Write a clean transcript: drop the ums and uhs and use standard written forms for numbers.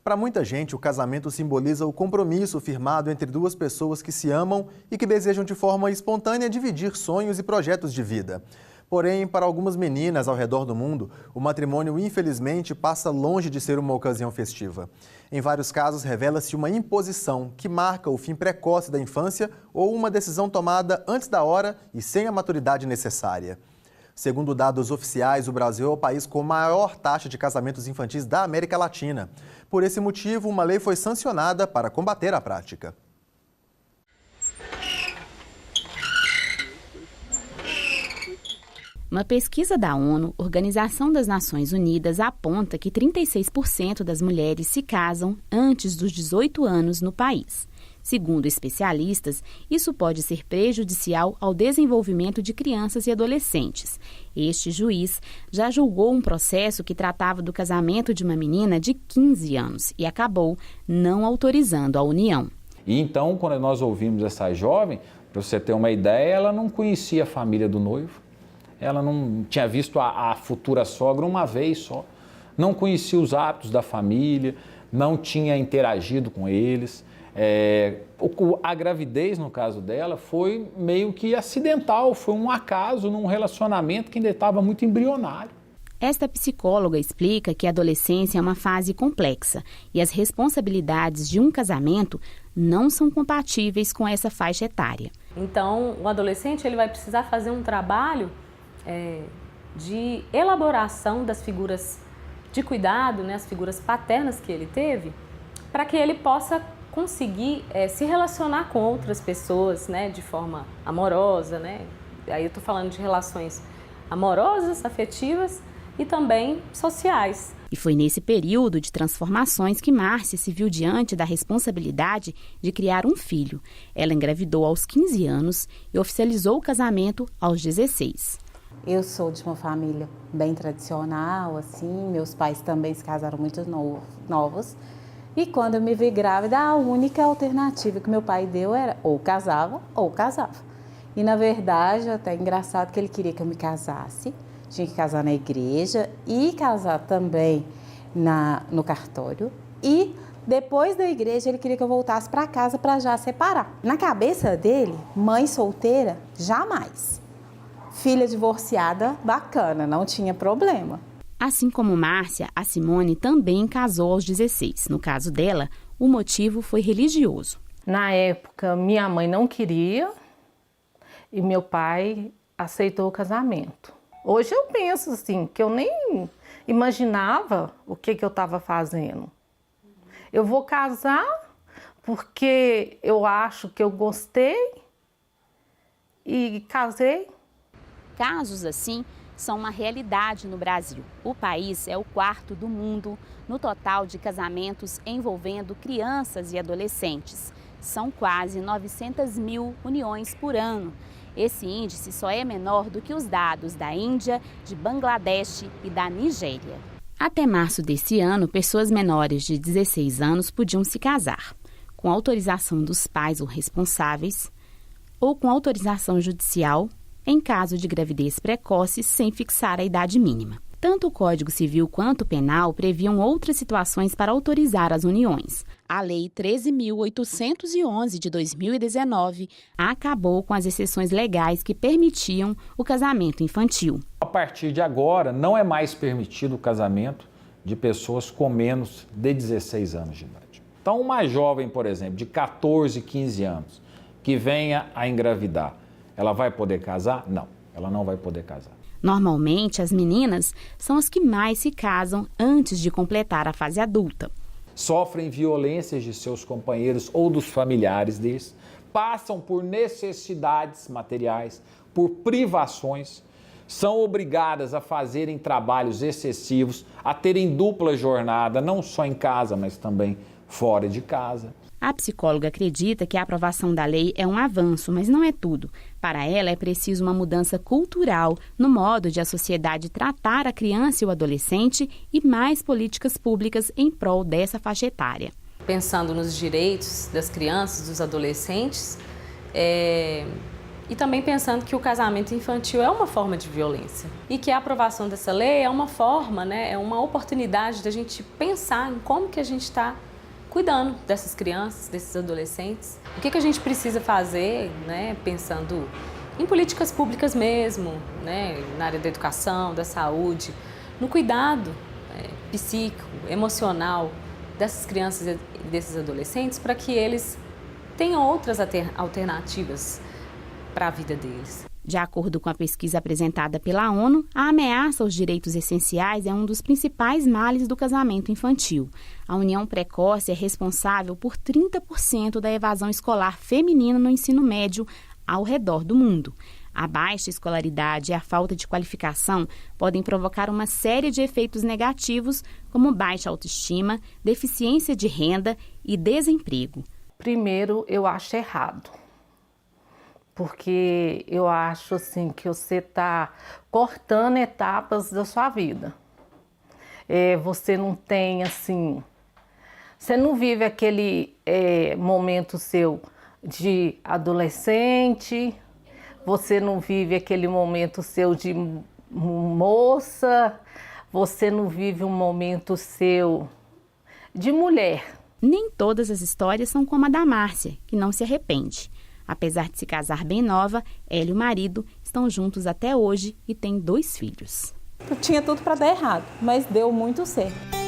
Para muita gente, o casamento simboliza o compromisso firmado entre duas pessoas que se amam e que desejam de forma espontânea dividir sonhos e projetos de vida. Porém, para algumas meninas ao redor do mundo, o matrimônio, infelizmente, passa longe de ser uma ocasião festiva. Em vários casos, revela-se uma imposição que marca o fim precoce da infância ou uma decisão tomada antes da hora e sem a maturidade necessária. Segundo dados oficiais, o Brasil é o país com maior taxa de casamentos infantis da América Latina. Por esse motivo, uma lei foi sancionada para combater a prática. Uma pesquisa da ONU, Organização das Nações Unidas, aponta que 36% das mulheres se casam antes dos 18 anos no país. Segundo especialistas, isso pode ser prejudicial ao desenvolvimento de crianças e adolescentes. Este juiz já julgou um processo que tratava do casamento de uma menina de 15 anos e acabou não autorizando a união. E então, quando nós ouvimos essa jovem, para você ter uma ideia, ela não conhecia a família do noivo, ela não tinha visto a futura sogra uma vez só, não conhecia os hábitos da família, não tinha interagido com eles. A gravidez, no caso dela, foi meio que acidental, foi um acaso num relacionamento que ainda estava muito embrionário. Esta psicóloga explica que a adolescência é uma fase complexa e as responsabilidades de um casamento não são compatíveis com essa faixa etária. Então, o adolescente ele vai precisar fazer um trabalho de elaboração das figuras de cuidado, né, as figuras paternas que ele teve, para que ele possa conseguir se relacionar com outras pessoas, né, de forma amorosa, né? Aí eu estou falando de relações amorosas, afetivas e também sociais. E foi nesse período de transformações que Márcia se viu diante da responsabilidade de criar um filho. Ela engravidou aos 15 anos e oficializou o casamento aos 16. Eu sou de uma família bem tradicional, assim, meus pais também se casaram muito novos. E quando eu me vi grávida, a única alternativa que meu pai deu era ou casava ou casava. E na verdade, até engraçado que ele queria que eu me casasse, tinha que casar na igreja e casar também no cartório. E depois da igreja ele queria que eu voltasse para casa para já separar. Na cabeça dele, mãe solteira, jamais. Filha divorciada, bacana, não tinha problema. Assim como Márcia, a Simone também casou aos 16. No caso dela, o motivo foi religioso. Na época, minha mãe não queria e meu pai aceitou o casamento. Hoje eu penso assim, que eu nem imaginava o que eu estava fazendo. Eu vou casar porque eu acho que eu gostei e casei. Casos assim são uma realidade no Brasil. O país é o quarto do mundo no total de casamentos envolvendo crianças e adolescentes. São quase 900 mil uniões por ano. Esse índice só é menor do que os dados da Índia, de Bangladesh e da Nigéria. Até março desse ano, pessoas menores de 16 anos podiam se casar, com autorização dos pais ou responsáveis, ou com autorização judicial, em caso de gravidez precoce, sem fixar a idade mínima. Tanto o Código Civil quanto o Penal previam outras situações para autorizar as uniões. A Lei 13.811 de 2019 acabou com as exceções legais que permitiam o casamento infantil. A partir de agora, não é mais permitido o casamento de pessoas com menos de 16 anos de idade. Então, uma jovem, por exemplo, de 14, 15 anos, que venha a engravidar, ela vai poder casar? Não, ela não vai poder casar. Normalmente, as meninas são as que mais se casam antes de completar a fase adulta. Sofrem violências de seus companheiros ou dos familiares deles, passam por necessidades materiais, por privações, são obrigadas a fazerem trabalhos excessivos, a terem dupla jornada, não só em casa, mas também fora de casa. A psicóloga acredita que a aprovação da lei é um avanço, mas não é tudo. Para ela, é preciso uma mudança cultural no modo de a sociedade tratar a criança e o adolescente e mais políticas públicas em prol dessa faixa etária. Pensando nos direitos das crianças, dos adolescentes, E também pensando que o casamento infantil é uma forma de violência e que a aprovação dessa lei é uma forma, né, é uma oportunidade da gente pensar em como que a gente está cuidando dessas crianças, desses adolescentes. O que a gente precisa fazer, né, pensando em políticas públicas mesmo, né, na área da educação, da saúde, no cuidado psíquico, emocional dessas crianças e desses adolescentes para que eles tenham outras alternativas para a vida deles. De acordo com a pesquisa apresentada pela ONU, a ameaça aos direitos essenciais é um dos principais males do casamento infantil. A união precoce é responsável por 30% da evasão escolar feminina no ensino médio ao redor do mundo. A baixa escolaridade e a falta de qualificação podem provocar uma série de efeitos negativos, como baixa autoestima, deficiência de renda e desemprego. Primeiro, eu acho errado, porque eu acho assim que você está cortando etapas da sua vida. Você não tem assim, você não vive aquele momento seu de adolescente, você não vive aquele momento seu de moça, você não vive um momento seu de mulher. Nem todas as histórias são como a da Márcia, que não se arrepende. Apesar de se casar bem nova, ela e o marido estão juntos até hoje e têm 2 filhos. Tinha tudo para dar errado, mas deu muito certo.